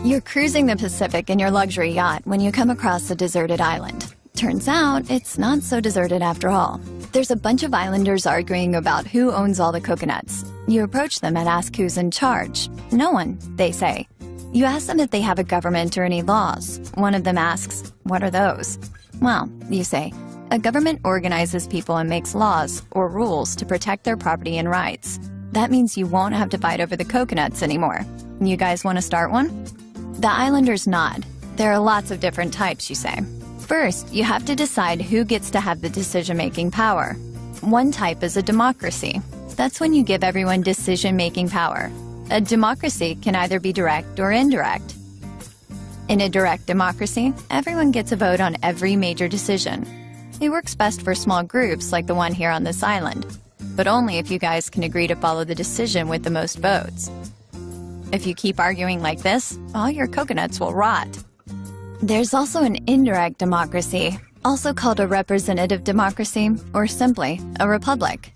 You're cruising the Pacific in your luxury yacht when you come across a deserted island. Turns out, it's not so deserted after all. There's a bunch of islanders arguing about who owns all the coconuts. You approach them and ask who's in charge. No one, they say. You ask them if they have a government or any laws. One of them asks, what are those? Well, you say, a government organizes people and makes laws or rules to protect their property and rights. That means you won't have to fight over the coconuts anymore. You guys want to start one? The islanders nod. There are lots of different types, you say. First, you have to decide who gets to have the decision-making power. One type is a democracy. That's when you give everyone decision-making power. A democracy can either be direct or indirect. In a direct democracy, everyone gets a vote on every major decision. It works best for small groups like the one here on this island, but only if you guys can agree to follow the decision with the most votes. If you keep arguing like this, all your coconuts will rot. There's also an indirect democracy, also called a representative democracy, or simply a republic.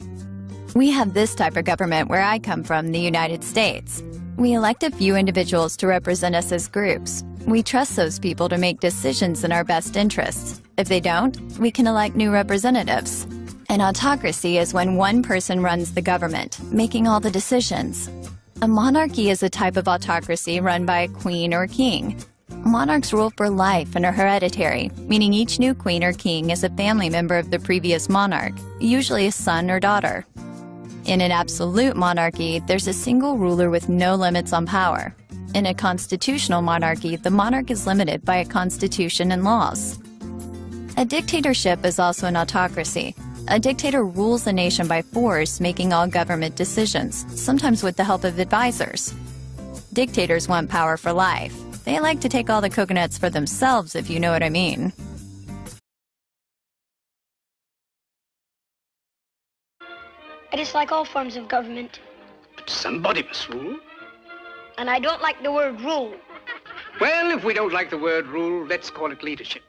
We have this type of government where I come from, the United States. We elect a few individuals to represent us as groups. We trust those people to make decisions in our best interests. If they don't, we can elect new representatives. An autocracy is when one person runs the government, making all the decisions. A monarchy is a type of autocracy run by a queen or king. Monarchs rule for life and are hereditary, meaning each new queen or king is a family member of the previous monarch, usually a son or daughter. In an absolute monarchy, there's a single ruler with no limits on power. In a constitutional monarchy, the monarch is limited by a constitution and laws. A dictatorship is also an autocracy. A dictator rules a nation by force, making all government decisions, sometimes with the help of advisors. Dictators want power for life. They like to take all the coconuts for themselves, if you know what I mean. I dislike all forms of government. But somebody must rule. And I don't like the word rule. Well, if we don't like the word rule, let's call it leadership.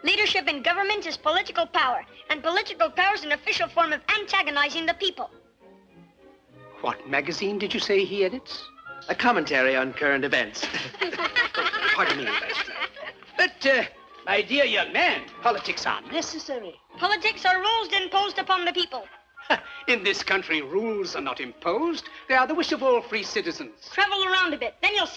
Leadership in government is political power, and political power is an official form of antagonizing the people. What magazine did you say he edits? A commentary on current events. Pardon me, Ambassador. But, my dear young man, politics are necessary. Politics are rules imposed upon the people. In this country, rules are not imposed. They are the wish of all free citizens. Travel around a bit, then you'll see